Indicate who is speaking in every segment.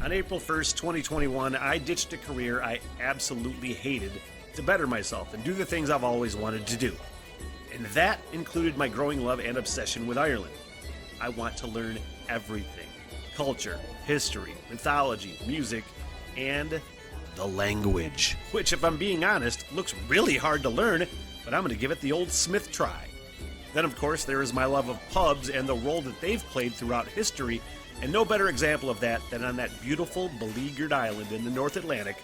Speaker 1: On April 1st, 2021, I ditched a career I absolutely hated to better myself and do the things I've always wanted to do. And that included my growing love and obsession with Ireland. I want to learn everything: culture, history, mythology, music, and the language. Which, if I'm being honest, looks really hard to learn, but I'm going to give it the old Smith try. Then, of course, there is my love of pubs and the role that they've played throughout history, and no better example of that than on that beautiful, beleaguered island in the North Atlantic,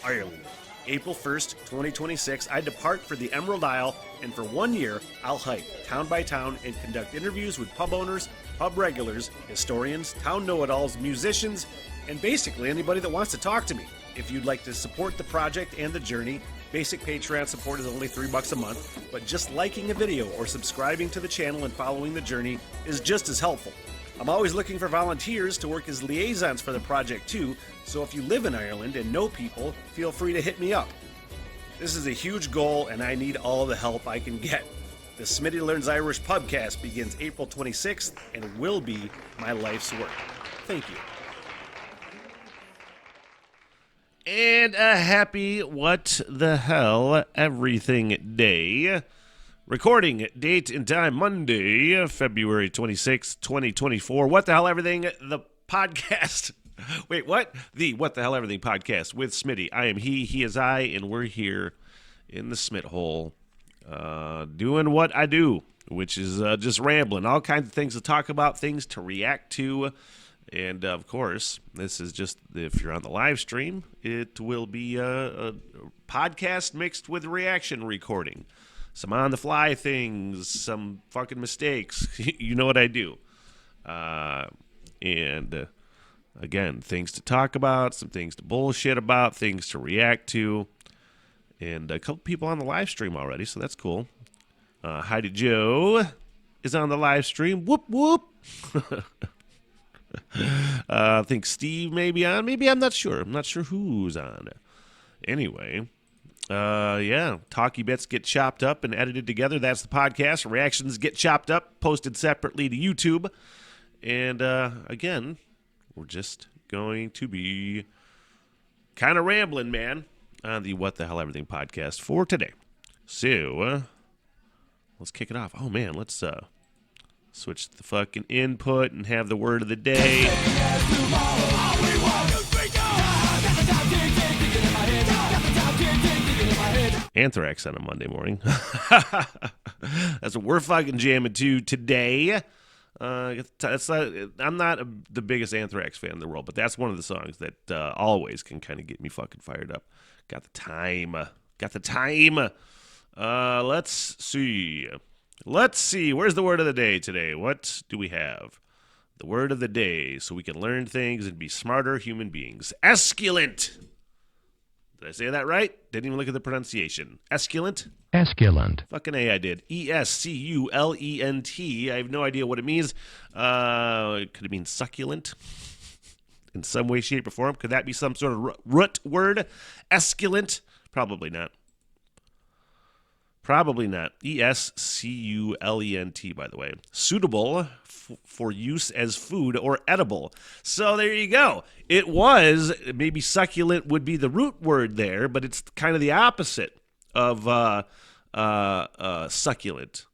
Speaker 1: Ireland. April 1st, 2026, I depart for the Emerald Isle, and for 1 year, I'll hike town by town and conduct interviews with pub owners, pub regulars, historians, town know-it-alls, musicians, and basically anybody that wants to talk to me. If you'd like to support the project and the journey, basic Patreon support is only $3 a month, but just liking a video or subscribing to the channel and following the journey is just as helpful. I'm always looking for volunteers to work as liaisons for the project too, so if you live in Ireland and know people, feel free to hit me up. This is a huge goal and I need all the help I can get. The Smitty Learns Irish Pubcast begins April 26th and will be my life's work. Thank you. And a happy What the Hell Everything Day. Recording date and time Monday, February 26, 2024. What the Hell Everything, the podcast. Wait, what? The What the Hell Everything podcast with Smitty. I am he is I, and we're here in the Smith hole doing what I do, which is just rambling. All kinds of things to talk about, things to react to. And, of course, this is just, if you're on the live stream, it will be a podcast mixed with reaction recording. Some on-the-fly things, some fucking mistakes. You know what I do. And, again, things to talk about, some things to bullshit about, things to react to. And a couple people on the live stream already, so that's cool. Heidi Joe is on the live stream. Whoop, whoop. I think Steve may be on. Maybe, I'm not sure. I'm not sure who's on. Anyway, yeah, talkie bits get chopped up and edited together. That's the podcast. Reactions get chopped up, posted separately to YouTube. And, again, we're just going to be kind of rambling, man, on the What the Hell Everything podcast for today. So, let's kick it off. Oh, man, let's, switch the fucking input and have the word of the day. Anthrax on a Monday morning. That's what we're fucking jamming to today. I'm not the biggest Anthrax fan in the world, but that's one of the songs that always can kind of get me fucking fired up. Got the time. Let's see. Where's the word of the day today? What do we have? The word of the day, so we can learn things and be smarter human beings. Esculent. Did I say that right? Didn't even look at the pronunciation. Esculent?
Speaker 2: Esculent.
Speaker 1: Fucking A, I did. Esculent. I have no idea what it means. Could it mean succulent? In some way, shape, or form? Could that be some sort of root word? Esculent? Probably not. Esculent, by the way. Suitable for use as food or edible. So there you go. It was, maybe succulent would be the root word there, but it's kind of the opposite of succulent.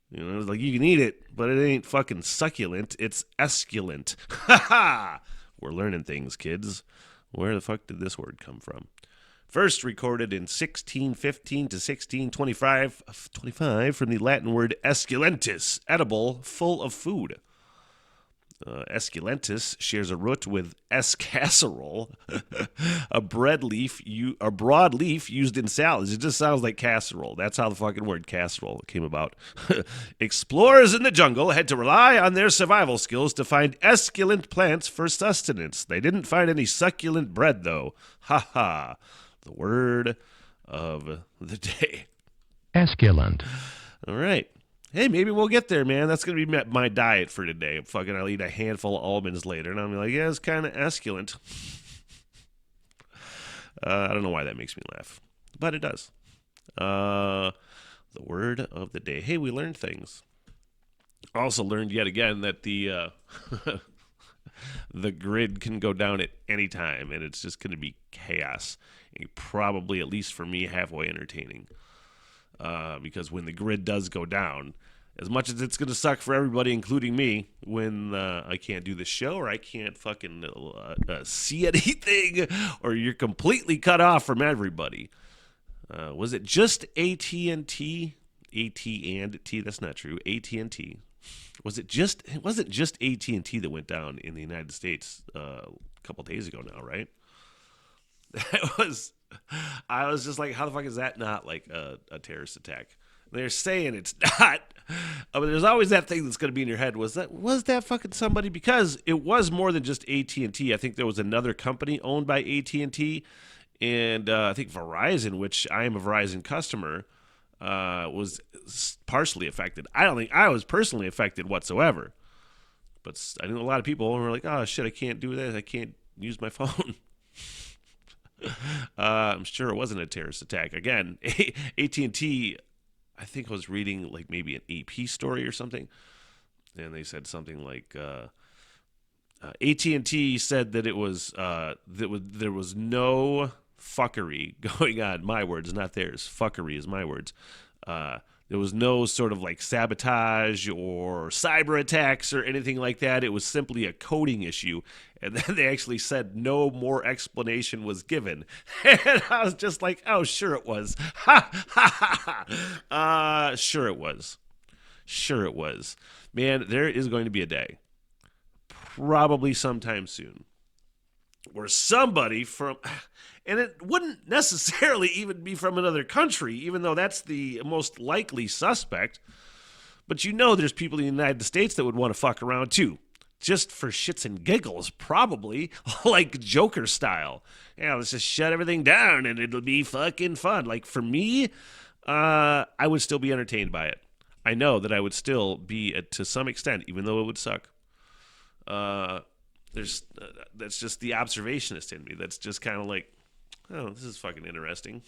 Speaker 1: You know, it's like you can eat it, but it ain't fucking succulent. It's esculent. Ha ha! We're learning things, kids. Where the fuck did this word come from? First recorded in 1615 to 1625 from the Latin word esculentus, edible, full of food. Esculentus shares a root with escasserole, a broad leaf used in salads. It just sounds like casserole. That's how the fucking word casserole came about. Explorers in the jungle had to rely on their survival skills to find esculent plants for sustenance. They didn't find any succulent bread, though. Ha ha. The word of the day.
Speaker 2: Esculent.
Speaker 1: All right. Hey, maybe we'll get there, man. That's going to be my diet for today. I'll eat a handful of almonds later, and I'll be like, yeah, it's kind of esculent. I don't know why that makes me laugh, but it does. The word of the day. Hey, we learned things. Also learned yet again that the
Speaker 3: the grid can go down at any time, and it's just going to be chaos. And probably, at least for me, halfway entertaining. Because when the grid does go down, as much as it's going to suck for everybody, including me, when I can't do the show or I can't fucking see anything, or you're completely cut off from everybody. Was it just AT&T? AT&T? That's not true. AT&T. It wasn't just AT&T that went down in the United States a couple days ago now, right? I was just like, how the fuck is that not like a terrorist attack? They're saying it's not. But there's always that thing that's going to be in your head. Was that fucking somebody? Because it was more than just AT&T. I think there was another company owned by AT&T, and I think Verizon, which I am a Verizon customer, was partially affected. I don't think I was personally affected whatsoever. But I know a lot of people were like, oh shit, I can't do that. I can't use my phone. I'm sure it wasn't a terrorist attack. Again, AT&T, I think I was reading like maybe an AP story or something, and they said something like AT&T said that it was there was no fuckery going on. My words, not theirs. Fuckery is my words. There was no sort of like sabotage or cyber attacks or anything like that. It was simply a coding issue. And then they actually said no more explanation was given. And I was just like, oh, sure it was. Ha, ha, ha, ha. Sure it was. Sure it was. Man, there is going to be a day, probably sometime soon, where somebody from, and it wouldn't necessarily even be from another country, even though that's the most likely suspect, but you know there's people in the United States that would want to fuck around too, just for shits and giggles, probably, like Joker style. Yeah, let's just shut everything down and it'll be fucking fun. Like for me, I would still be entertained by it. I know that I would still be, to some extent, even though it would suck. That's just the observationist in me. That's just kind of like, oh, this is fucking interesting.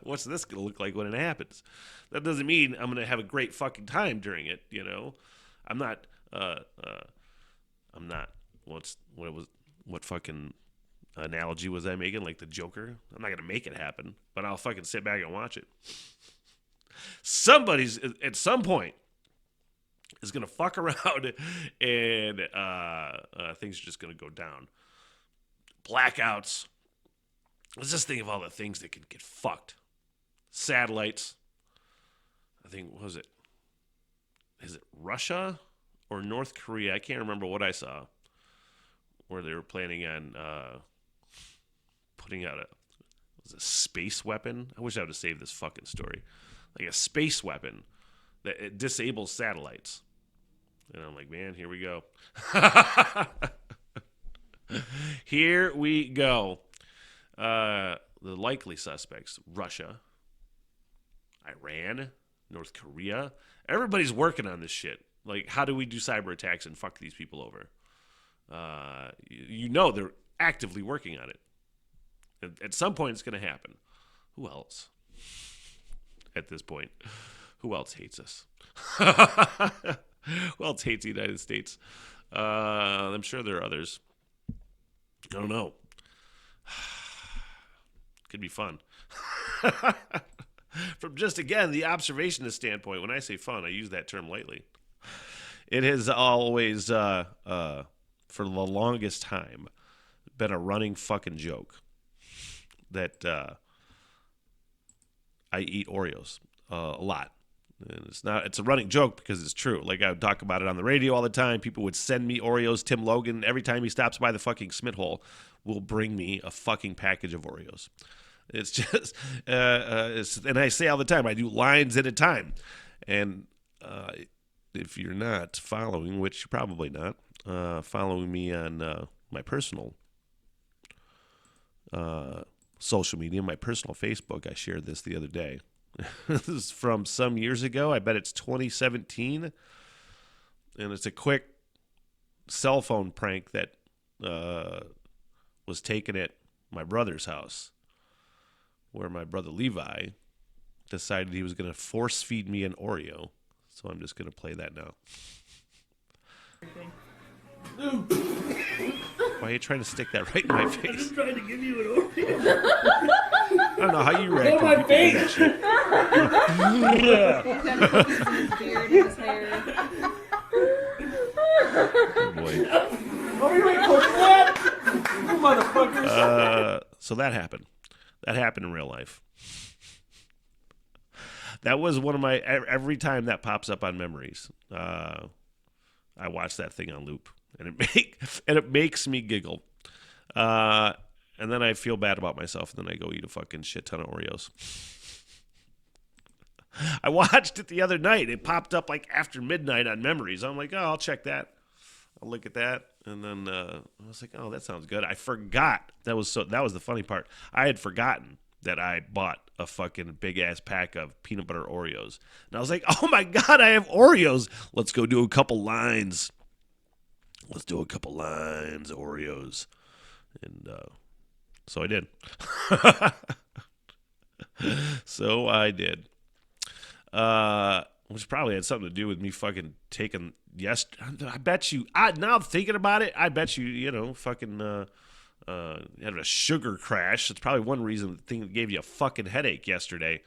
Speaker 3: What's this gonna look like when it happens? That doesn't mean I'm gonna have a great fucking time during it. You know, I'm not. What fucking analogy was I making? Like the Joker? I'm not gonna make it happen, but I'll fucking sit back and watch it. Somebody's at some point is going to fuck around and things are just going to go down. Blackouts. Let's just think of all the things that could get fucked. Satellites. I think, what was it? Is it Russia or North Korea? I can't remember what I saw. Where they were planning on putting out a space weapon. I wish I would have saved this fucking story. Like a space weapon that it disables satellites. And I'm like, man, here we go. Here we go. The likely suspects, Russia, Iran, North Korea. Everybody's working on this shit. Like, how do we do cyber attacks and fuck these people over? You know they're actively working on it. At some point, it's going to happen. Who else? At this point, who else hates us? Who else hates the United States? I'm sure there are others. I don't know. Could be fun. From just, again, the observationist standpoint, when I say fun, I use that term lightly. It has always, for the longest time, been a running fucking joke that I eat Oreos a lot. And it's a running joke because it's true. Like, I would talk about it on the radio all the time. People would send me Oreos. Tim Logan, every time he stops by the fucking Smith hole, will bring me a fucking package of Oreos. It's just, and I say all the time, I do lines at a time. And if you're not following, which you're probably not, following me on my personal social media, my personal Facebook, I shared this the other day. This is from some years ago. I bet it's 2017. And it's a quick cell phone prank that was taken at my brother's house, where my brother Levi decided he was going to force feed me an Oreo. So I'm just going to play that now. Why are you trying to stick that right in my face?
Speaker 1: I'm just trying to give you an Oreo.
Speaker 3: I don't know how you react.
Speaker 1: my
Speaker 3: when people do
Speaker 1: face.
Speaker 3: that shit.
Speaker 4: He's got cookies in his beard and his hair.
Speaker 3: Oh, boy.
Speaker 1: Oh, you ain't cooking that? You motherfuckers.
Speaker 3: So that happened. That happened in real life. That was one of my, every time that pops up on memories, I watch that thing on loop, and it makes me giggle. And then I feel bad about myself, and then I go eat a fucking shit ton of Oreos. I watched it the other night. It popped up like after midnight on memories. I'm like, oh, I'll check that. I'll look at that. And then I was like, oh, that sounds good. I forgot. That was the funny part. I had forgotten that I bought a fucking big ass pack of peanut butter Oreos. And I was like, oh my God, I have Oreos. Let's go do a couple lines. Let's do a couple lines of Oreos. And so I did. So I did. Which probably had something to do with me fucking taking I bet you, now thinking about it, I bet you, fucking had a sugar crash. It's probably one reason the thing that gave you a fucking headache yesterday.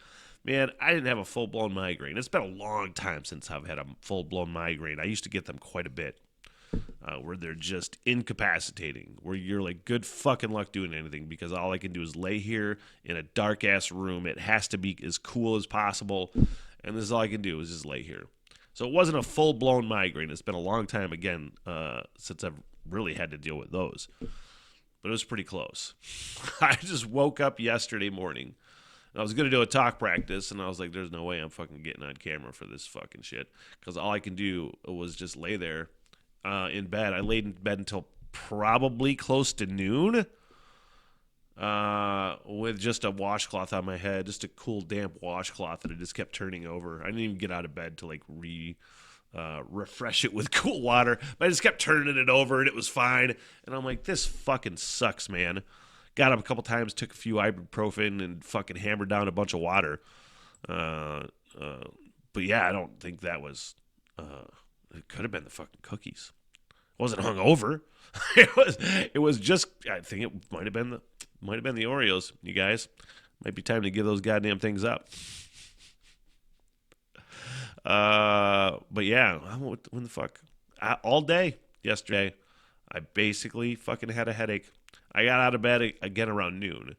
Speaker 3: Man, I didn't have a full-blown migraine. It's been a long time since I've had a full-blown migraine. I used to get them quite a bit, where they're just incapacitating, where you're like, good fucking luck doing anything, because all I can do is lay here in a dark-ass room. It has to be as cool as possible, and this is all I can do is just lay here. So it wasn't a full-blown migraine. It's been a long time, again, since I've really had to deal with those. But it was pretty close. I just woke up yesterday morning. And I was going to do a talk practice, and I was like, there's no way I'm fucking getting on camera for this fucking shit. Because all I can do was just lay there in bed. I laid in bed until probably close to noon with just a washcloth on my head, just a cool, damp washcloth that I just kept turning over. I didn't even get out of bed to like refresh it with cool water. But I just kept turning it over, and it was fine. And I'm like, this fucking sucks, man. Got up a couple times, took a few ibuprofen, and fucking hammered down a bunch of water. But yeah, I don't think that was. It could have been the fucking cookies. I wasn't hungover. It was just. I think it might have been the Oreos. You guys, might be time to give those goddamn things up. But yeah, when the fuck? All day yesterday, I basically fucking had a headache. I got out of bed again around noon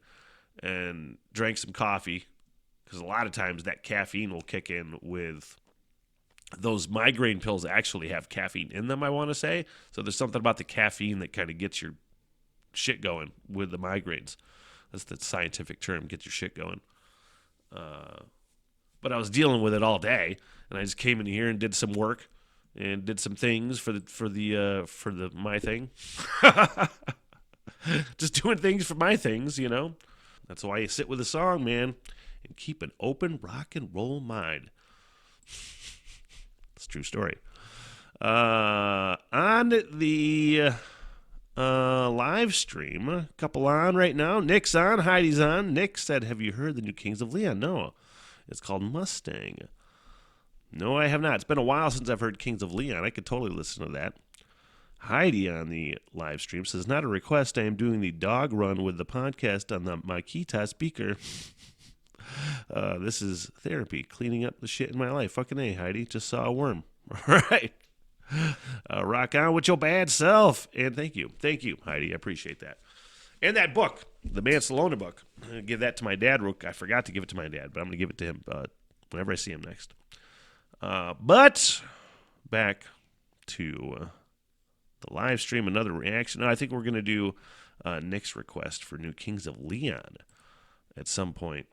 Speaker 3: and drank some coffee, because a lot of times that caffeine will kick in with those migraine pills. Actually have caffeine in them, I want to say. So there's something about the caffeine that kind of gets your shit going with the migraines. That's the scientific term, get your shit going. But I was dealing with it all day, and I just came in here and did some work and did some things for the my thing. Just doing things for my things, That's why you sit with a song, man, and keep an open rock and roll mind. It's a true story. On the live stream, a couple on right now. Nick's on, Heidi's on. Nick said, have you heard the new Kings of Leon? No. It's called Mustang. No, I have not. It's been a while since I've heard Kings of Leon. I could totally listen to that. Heidi on the live stream says, not a request. I am doing the dog run with the podcast on the Makita speaker. This is therapy, cleaning up the shit in my life. Fucking A, Heidi. Just saw a worm. All right. Rock on with your bad self. And thank you. Thank you, Heidi. I appreciate that. And that book, the Barcelona book. I'm going to give that to my dad. I forgot to give it to my dad, but I'm going to give it to him whenever I see him next. But back to the live stream, another reaction. No, I think we're going to do Nick's request for new Kings of Leon at some point.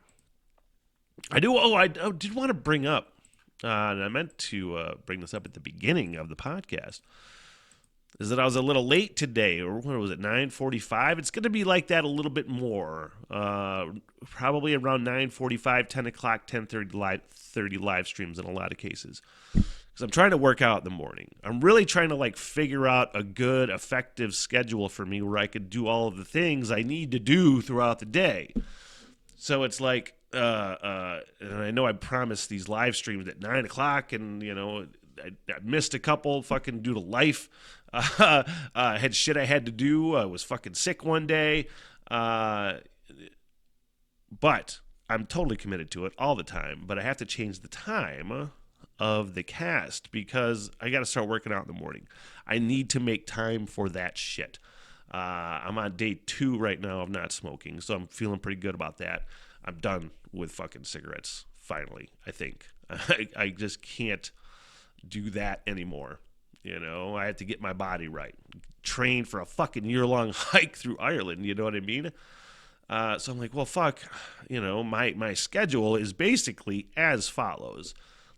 Speaker 3: I did want to bring up, and I meant to bring this up at the beginning of the podcast, is that I was a little late today, or what was it, 9:45? It's going to be like that a little bit more, probably around 9:45, 10 o'clock, 10:30 live streams in a lot of cases. Because I'm trying to work out in the morning. I'm really trying to figure out a good, effective schedule for me where I could do all of the things I need to do throughout the day. So it's like, and I know I promised these live streams at 9 o'clock, and I missed a couple fucking due to life. Had shit I had to do. I was fucking sick one day. But I'm totally committed to it all the time. But I have to change the time of the cast because I got to start working out in the morning. I need to make time for that shit. I'm on day 2 right now of not smoking, so I'm feeling pretty good about that. I'm done with fucking cigarettes, finally, I think. I just can't do that anymore. You know, I have to get my body right. Train for a fucking year-long hike through Ireland, you know what I mean? So I'm like, well, fuck, you know, my schedule is basically as follows.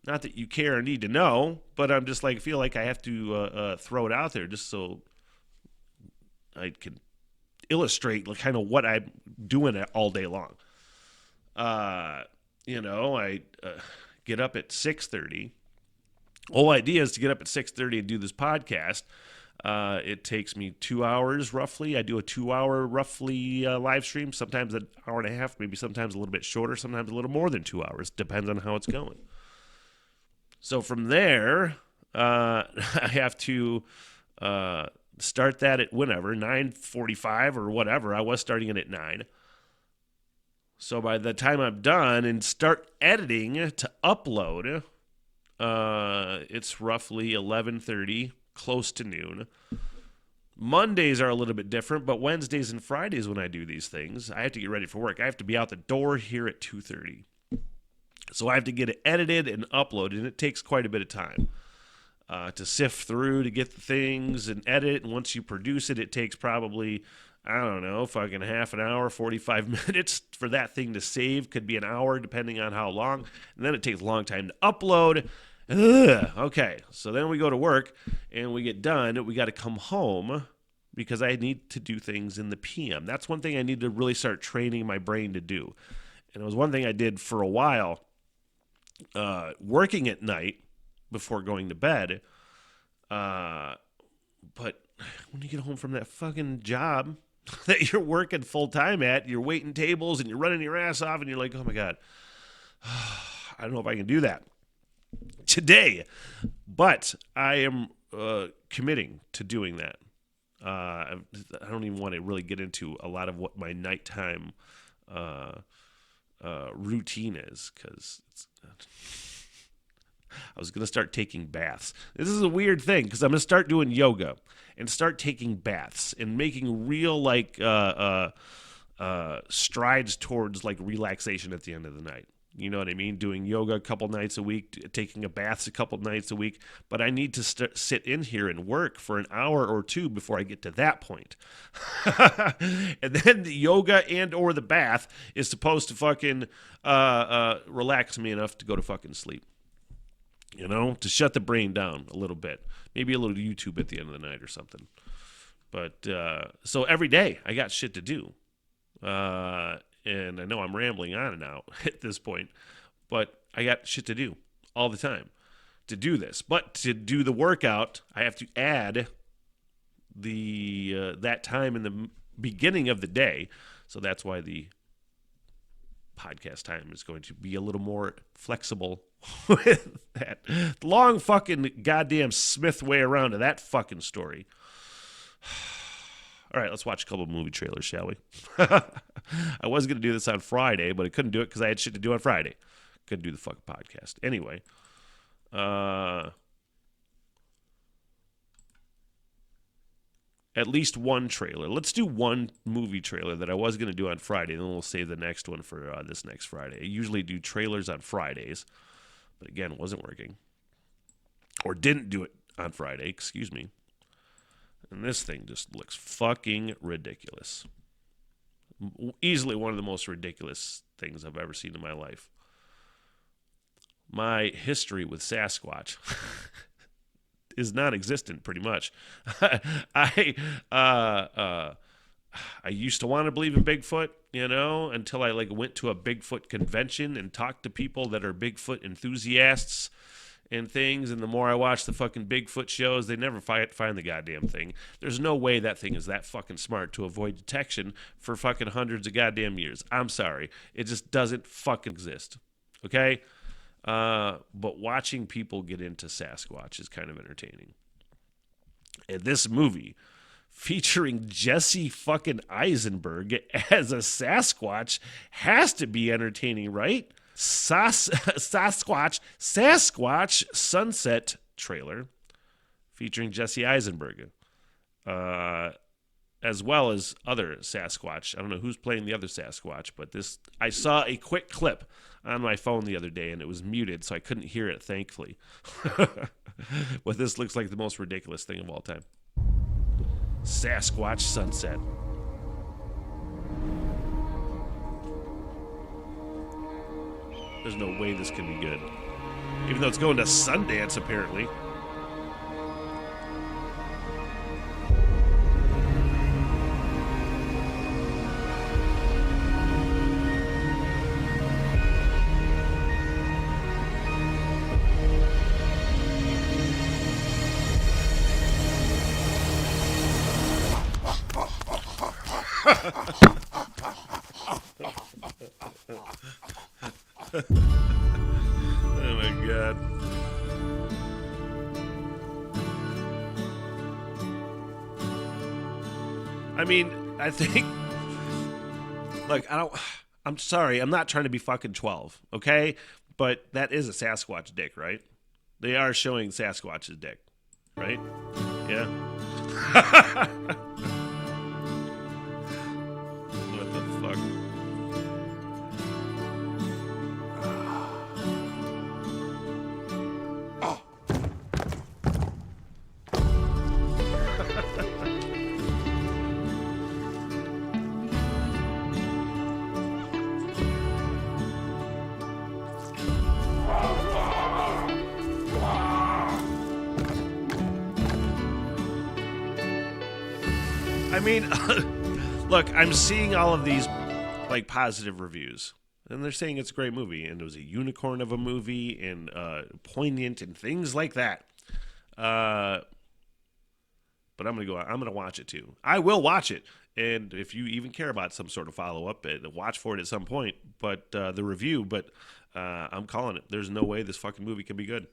Speaker 3: Not that you care or need to know, but I'm just like, feel like I have to throw it out there just so I can illustrate like kind of what I'm doing all day long. You know, I get up at 6:30. Whole idea is to get up at 6:30 and do this podcast. It takes me 2 hours roughly. I do a 2-hour roughly live stream, sometimes an hour and a half, maybe sometimes a little bit shorter, sometimes a little more than 2 hours. Depends on how it's going. So from there, I have to start that at whenever, 9:45 or whatever. I was starting it at 9. So by the time I'm done and start editing to upload, it's roughly 11:30, close to noon. Mondays are a little bit different, but Wednesdays and Fridays when I do these things, I have to get ready for work. I have to be out the door here at 2:30. So I have to get it edited and uploaded, and it takes quite a bit of time to sift through, to get the things and edit. And once you produce it, it takes probably, I don't know, fucking half an hour, 45 minutes for that thing to save. Could be an hour, depending on how long. And then it takes a long time to upload. Okay, so then we go to work, and we get done. We got to come home because I need to do things in the PM. That's one thing I need to really start training my brain to do. And it was one thing I did for a while, working at night before going to bed. But when you get home from that fucking job that you're working full time at, you're waiting tables and you're running your ass off and you're like, oh my God, I don't know if I can do that today. But I am committing to doing that. I don't even want to really get into a lot of what my nighttime routine is because I was going to start taking baths. This is a weird thing because I'm going to start doing yoga and start taking baths and making real like strides towards like relaxation at the end of the night. You know what I mean? Doing yoga a couple nights a week, taking a bath a couple nights a week. But I need to sit in here and work for an hour or two before I get to that point. And then the yoga and or the bath is supposed to fucking relax me enough to go to fucking sleep. You know, to shut the brain down a little bit. Maybe a little YouTube at the end of the night or something. But so every day I got shit to do. And I know I'm rambling on and out at this point, but I got shit to do all the time to do this. But to do the workout, I have to add the that time in the beginning of the day. So that's why the podcast time is going to be a little more flexible with that long fucking goddamn Smith way around to that fucking story. All right, let's watch a couple of movie trailers, shall we? I was going to do this on Friday, but I couldn't do it because I had shit to do on Friday. Couldn't do the fucking podcast. Anyway. At least one trailer. Let's do one movie trailer that I was going to do on Friday, and then we'll save the next one for this next Friday. I usually do trailers on Fridays, but again, it wasn't working. Or didn't do it on Friday, excuse me. And this thing just looks fucking ridiculous. Easily one of the most ridiculous things I've ever seen in my life. My history with Sasquatch is non-existent, pretty much. I used to want to believe in Bigfoot, you know, until I like went to a Bigfoot convention and talked to people that are Bigfoot enthusiasts and things, and the more I watch the fucking Bigfoot shows, they never find the goddamn thing. There's no way that thing is that fucking smart to avoid detection for fucking hundreds of goddamn years. I'm sorry. It just doesn't fucking exist. Okay? But watching people get into Sasquatch is kind of entertaining. And this movie, featuring Jesse fucking Eisenberg as a Sasquatch, has to be entertaining, right? Sasquatch Sunset trailer featuring Jesse Eisenberg, as well as other Sasquatch. I don't know who's playing the other Sasquatch, but I saw a quick clip on my phone the other day, and it was muted, so I couldn't hear it, thankfully. But this looks like the most ridiculous thing of all time. Sasquatch Sunset. There's no way this can be good. Even though it's going to Sundance, apparently. Oh my god. I mean, I think, look, I'm sorry, I'm not trying to be fucking 12, okay? But that is a Sasquatch dick, right? They are showing Sasquatch's dick, right? Yeah. What the fuck? I mean, look, I'm seeing all of these like positive reviews, and they're saying it's a great movie, and it was a unicorn of a movie, and poignant, and things like that. But I'm gonna watch it too. I will watch it, and if you even care about some sort of follow up, watch for it at some point. But the review, I'm calling it. There's no way this fucking movie can be good.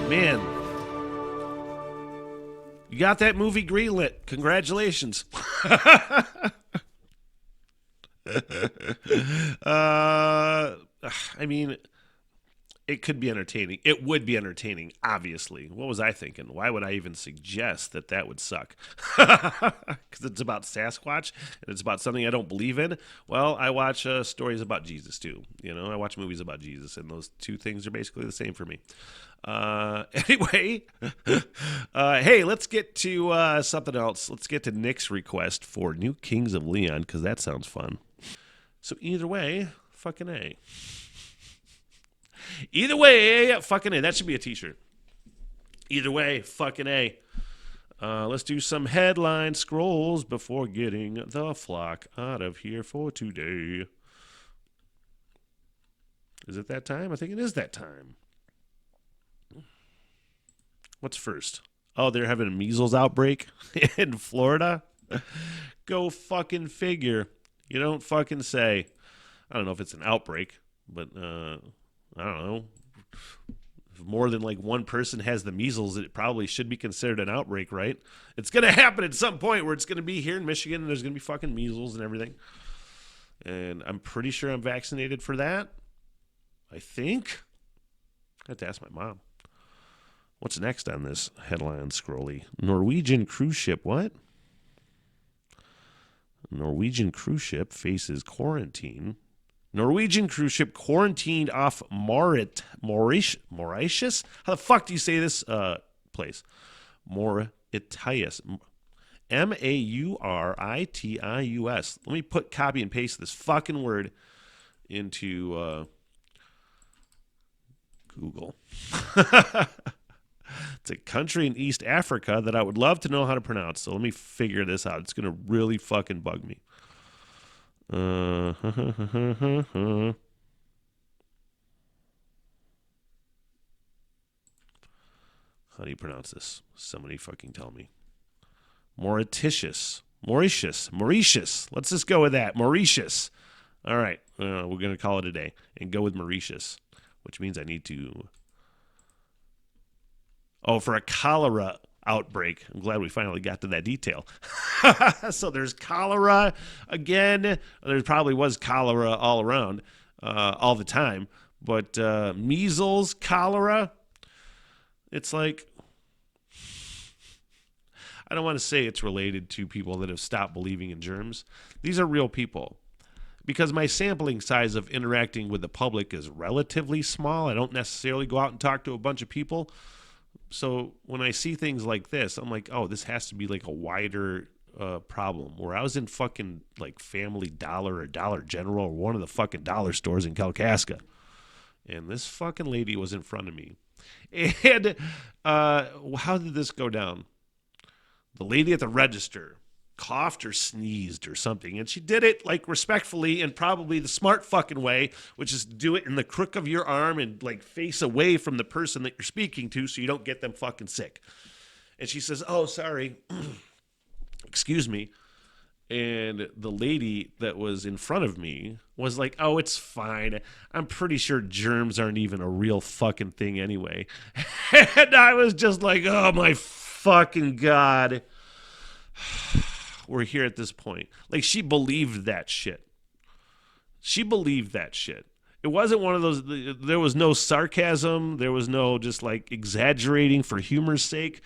Speaker 3: Man, you got that movie greenlit. Congratulations. I mean, it could be entertaining. It would be entertaining, obviously. What was I thinking? Why would I even suggest that would suck? Because it's about Sasquatch, and it's about something I don't believe in. Well, I watch stories about Jesus, too. You know, I watch movies about Jesus, and those two things are basically the same for me. Anyway, hey, let's get to something else. Let's get to Nick's request for New Kings of Leon, because that sounds fun. So either way, fucking A. Either way, fucking A. That should be a t-shirt. Either way, fucking A. Let's do some headline scrolls before getting the flock out of here for today. Is it that time? I think it is that time. What's first? Oh, they're having a measles outbreak in Florida? Go fucking figure. You don't fucking say. I don't know if it's an outbreak, but I don't know. If more than like one person has the measles, it probably should be considered an outbreak, right? It's going to happen at some point where it's going to be here in Michigan and there's going to be fucking measles and everything. And I'm pretty sure I'm vaccinated for that. I think. I have to ask my mom. What's next on this headline scrolly? Norwegian cruise ship, what? Norwegian cruise ship faces quarantine. Norwegian cruise ship quarantined off Mauritius? How the fuck do you say this place? Mauritius. Mauritius. Let me copy and paste this fucking word into Google. It's a country in East Africa that I would love to know how to pronounce. So let me figure this out. It's going to really fucking bug me. How do you pronounce this? Somebody fucking tell me. Mauritius. Let's just go with that. Mauritius. All right. We're going to call it a day and go with Mauritius, which means I need to... Oh, for a cholera outbreak. I'm glad we finally got to that detail. So there's cholera again. There probably was cholera all around, all the time. But measles, cholera, it's like... I don't want to say it's related to people that have stopped believing in germs. These are real people. Because my sampling size of interacting with the public is relatively small. I don't necessarily go out and talk to a bunch of people. So when I see things like this, I'm like, oh, this has to be like a wider problem. Where I was in fucking like Family Dollar or Dollar General or one of the fucking dollar stores in Kalkaska. And this fucking lady was in front of me. And how did this go down? The lady at the register coughed or sneezed or something, and she did it like respectfully and probably the smart fucking way, which is do it in the crook of your arm and like face away from the person that you're speaking to so you don't get them fucking sick. And she says, oh, sorry, excuse me. And the lady that was in front of me was like, oh, it's fine. I'm pretty sure germs aren't even a real fucking thing anyway. And I was just like, oh my fucking God. We're here at this point. Like, she believed that shit. It wasn't one of those, there was no sarcasm. There was no just like exaggerating for humor's sake.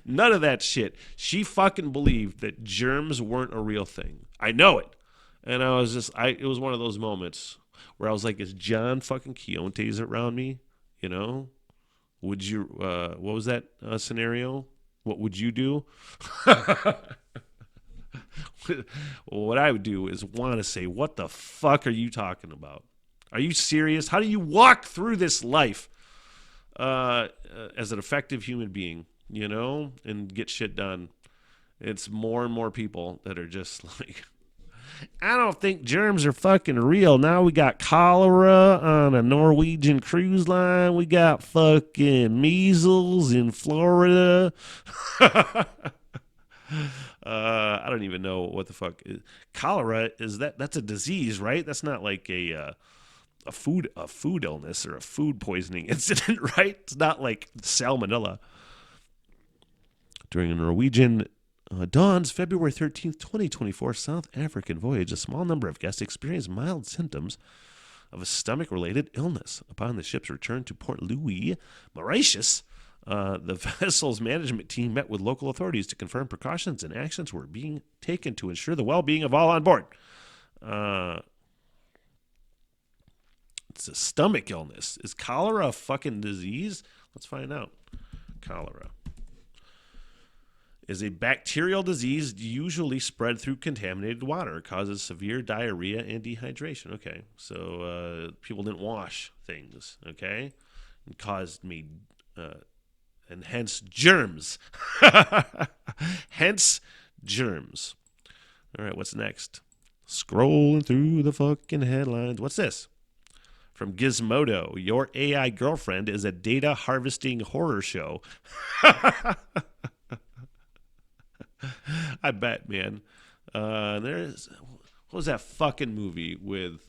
Speaker 3: None of that shit. She fucking believed that germs weren't a real thing. I know it. And I was just, it was one of those moments where I was like, is John fucking Quixote's around me? You know? Would you, what was that scenario? What would you do? What I would do is want to say, what the fuck are you talking about? Are you serious? How do you walk through this life as an effective human being, you know, and get shit done? It's more and more people that are just like, I don't think germs are fucking real. Now we got cholera on a Norwegian cruise line. We got fucking measles in Florida. I don't even know what the fuck cholera is. That's a disease, right? That's not like a food illness or a food poisoning incident, right? It's not like salmonella. During a Norwegian Dawn's February 13th, 2024 South African voyage, a small number of guests experienced mild symptoms of a stomach-related illness. Upon the ship's return to Port Louis, Mauritius, the vessel's management team met with local authorities to confirm precautions and actions were being taken to ensure the well-being of all on board. It's a stomach illness. Is cholera a fucking disease? Let's find out. Cholera is a bacterial disease usually spread through contaminated water. It causes severe diarrhea and dehydration. Okay, so people didn't wash things, okay? And caused me, and hence germs. Hence germs. All right, what's next? Scrolling through the fucking headlines. What's this? From Gizmodo, your AI girlfriend is a data harvesting horror show. I bet, man. What was that fucking movie with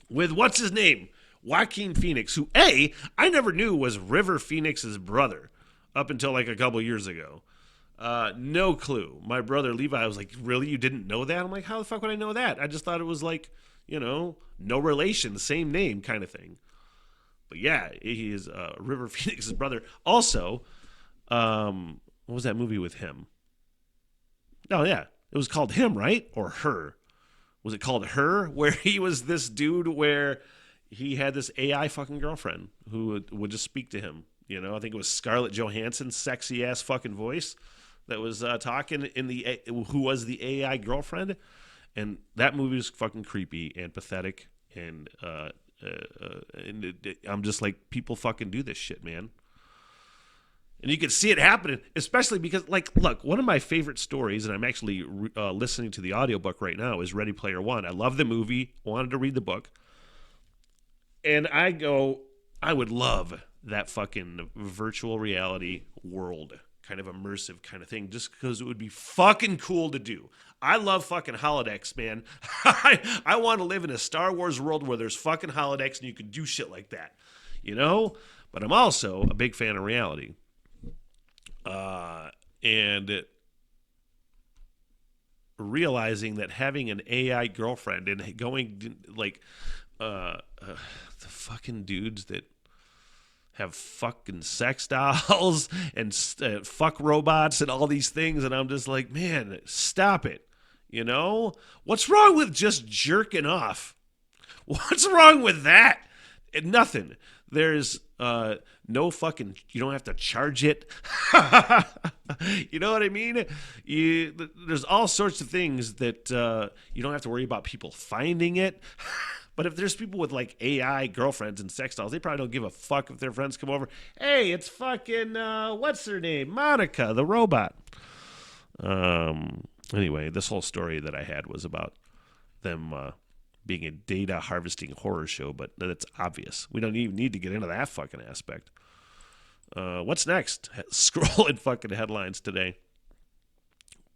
Speaker 3: what's his name? Joaquin Phoenix, who I never knew was River Phoenix's brother up until like a couple years ago. No clue. My brother Levi was like, really? You didn't know that? I'm like, how the fuck would I know that? I just thought it was like, you know, no relation, same name kind of thing. But yeah, he is River Phoenix's brother. Also, what was that movie with him? Oh, yeah. It was called Him, right? Or Her. Was it called Her? Where he was this dude where he had this AI fucking girlfriend who would just speak to him. You know, I think it was Scarlett Johansson's sexy ass fucking voice that was talking who was the AI girlfriend. And that movie was fucking creepy and pathetic. And I'm just like, people fucking do this shit, man. And you can see it happening, especially because, like, look, one of my favorite stories, and I'm actually listening to the audiobook right now, is Ready Player One. I love the movie, wanted to read the book. And I would love that fucking virtual reality world, kind of immersive kind of thing, just because it would be fucking cool to do. I love fucking holodecks, man. I want to live in a Star Wars world where there's fucking holodecks and you can do shit like that, you know? But I'm also a big fan of reality. And realizing that having an AI girlfriend and going like the fucking dudes that have fucking sex dolls and fuck robots and all these things, and I'm just like, man, stop it. You know, what's wrong with just jerking off? What's wrong with that? Nothing. There's no fucking, you don't have to charge it. You know what I mean? There's all sorts of things that you don't have to worry about people finding it. But if there's people with like AI girlfriends and sex dolls, they probably don't give a fuck if their friends come over. Hey, it's fucking, what's her name? Monica, the robot. Anyway, this whole story that I had was about them being a data harvesting horror show, but that's obvious. We don't even need to get into that fucking aspect. What's next? Scrolling fucking headlines today.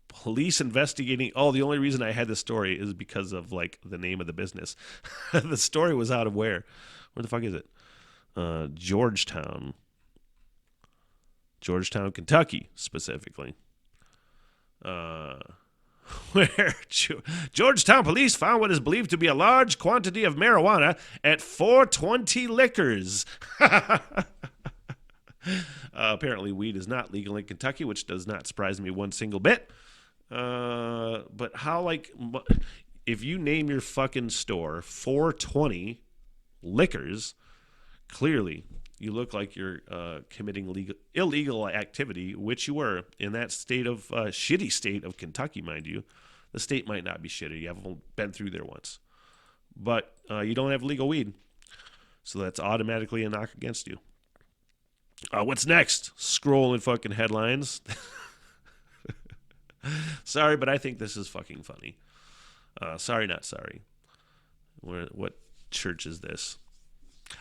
Speaker 3: Police investigating. Oh, the only reason I had this story is because of like the name of the business. The story was out of where? Where the fuck is it? Georgetown, Kentucky, specifically. Where Georgetown police found what is believed to be a large quantity of marijuana at 420 Liquors. Apparently, weed is not legal in Kentucky, which does not surprise me one single bit. But how, like, if you name your fucking store 420 Liquors, clearly you look like you're committing illegal activity, which you were in that shitty state of Kentucky, mind you. The state might not be shitty. You haven't been through there once. But you don't have legal weed. So that's automatically a knock against you. What's next? Scrolling fucking headlines. Sorry, but I think this is fucking funny. Sorry, not sorry. What church is this?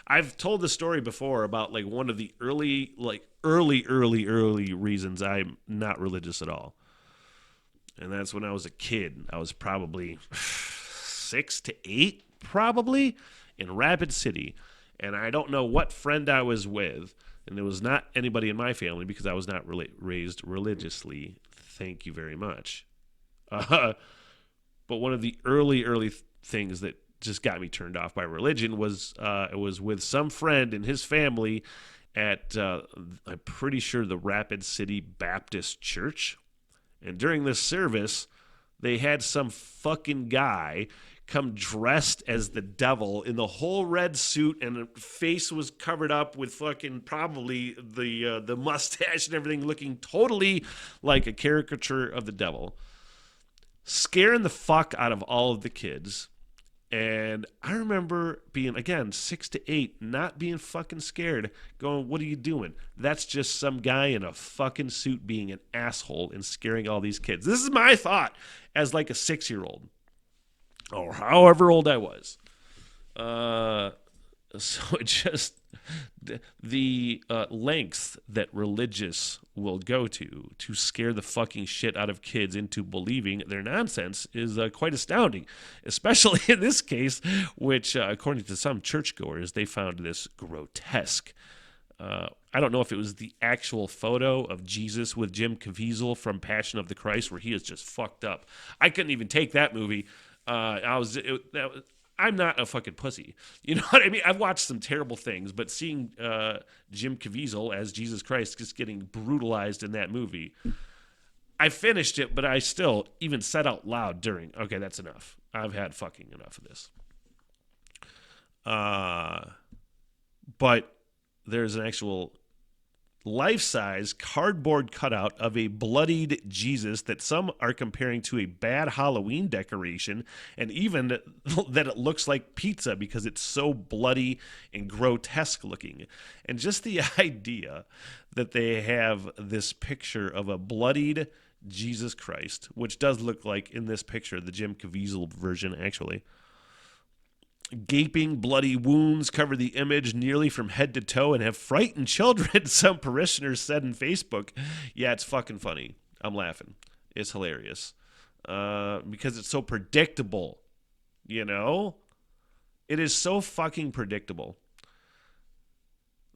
Speaker 3: I've told the story before about like one of the early reasons I'm not religious at all. And that's when I was a kid. I was probably 6 to 8, probably, in Rapid City. And I don't know what friend I was with. And it was not anybody in my family because I was not raised religiously. Thank you very much. But one of the early things that just got me turned off by religion was it was with some friend and his family at I'm pretty sure the Rapid City Baptist Church. And during this service, they had some fucking guy come dressed as the devil in the whole red suit, and the face was covered up with fucking probably the mustache and everything, looking totally like a caricature of the devil, scaring the fuck out of all of the kids. And I remember being, again, 6 to 8, not being fucking scared, going, what are you doing? That's just some guy in a fucking suit being an asshole and scaring all these kids. This is my thought as like a 6-year-old. Or however old I was. So it just, the lengths that religious will go to scare the fucking shit out of kids into believing their nonsense is quite astounding. Especially in this case, which according to some churchgoers, they found this grotesque. I don't know if it was the actual photo of Jesus with Jim Caviezel from Passion of the Christ, where he is just fucked up. I couldn't even take that movie. I'm not a fucking pussy. You know what I mean? I've watched some terrible things, but seeing Jim Caviezel as Jesus Christ just getting brutalized in that movie, I finished it, but I still even said out loud during, okay, that's enough. I've had fucking enough of this. But there's an actual life-size cardboard cutout of a bloodied Jesus that some are comparing to a bad Halloween decoration, and even that it looks like pizza because it's so bloody and grotesque looking. And just the idea that they have this picture of a bloodied Jesus Christ, which does look like in this picture, the Jim Caviezel version actually. Gaping, bloody wounds cover the image nearly from head to toe and have frightened children, some parishioners said in Facebook. Yeah, it's fucking funny. I'm laughing. It's hilarious. Because it's so predictable, you know? It is so fucking predictable.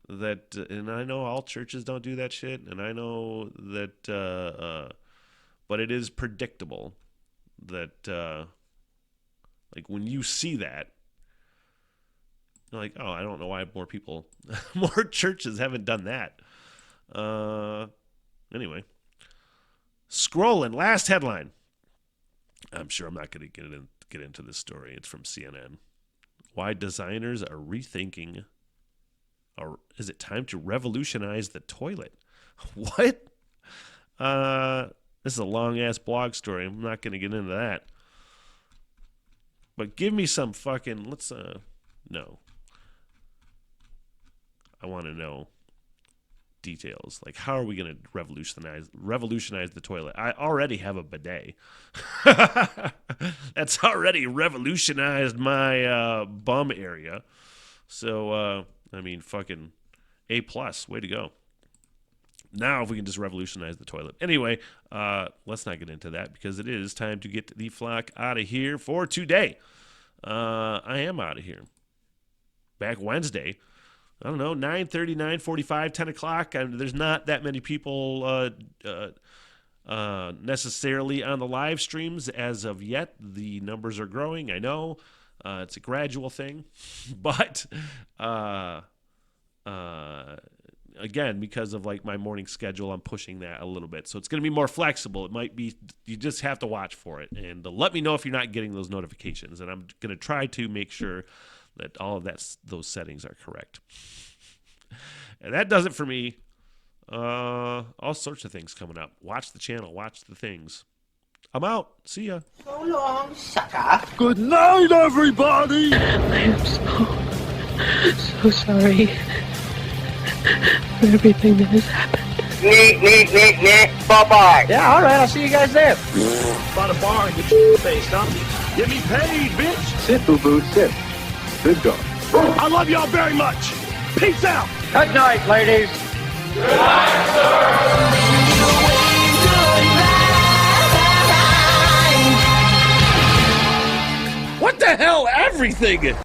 Speaker 3: That, and I know all churches don't do that shit, and I know that, but it is predictable that, like, when you see that, you're like, oh, I don't know why more churches haven't done that. Anyway. Scrolling, last headline. I'm sure I'm not going to get into this story. It's from CNN. Why designers are rethinking, or is it time to revolutionize the toilet? What? This is a long-ass blog story. I'm not going to get into that. But give me some fucking, no. I want to know details. Like, how are we going to revolutionize the toilet? I already have a bidet. That's already revolutionized my bum area. So, I mean, fucking A+, way to go. Now, if we can just revolutionize the toilet. Anyway, let's not get into that because it is time to get the flock out of here for today. I am out of here. Back Wednesday. I don't know, 9:30, 9:45, 10 o'clock. There's not that many people necessarily on the live streams as of yet. The numbers are growing, I know. It's a gradual thing. But, again, because of like my morning schedule, I'm pushing that a little bit. So it's going to be more flexible. It might be, you just have to watch for it. And let me know if you're not getting those notifications. And I'm going to try to make sure that all of those settings are correct. And that does it for me. All sorts of things coming up. Watch the channel. Watch the things. I'm out. See ya.
Speaker 5: So long, sucker.
Speaker 6: Good night, everybody!
Speaker 7: I am so sorry for everything that has happened.
Speaker 5: Bye-bye.
Speaker 6: Yeah, all right, I'll see you guys there. Bought a bar and get your face, huh? Get me paid, bitch! Sit, boo-boo, sit. Good dog. I love y'all very much. Peace out. Good night, ladies.
Speaker 3: What the hell? Everything!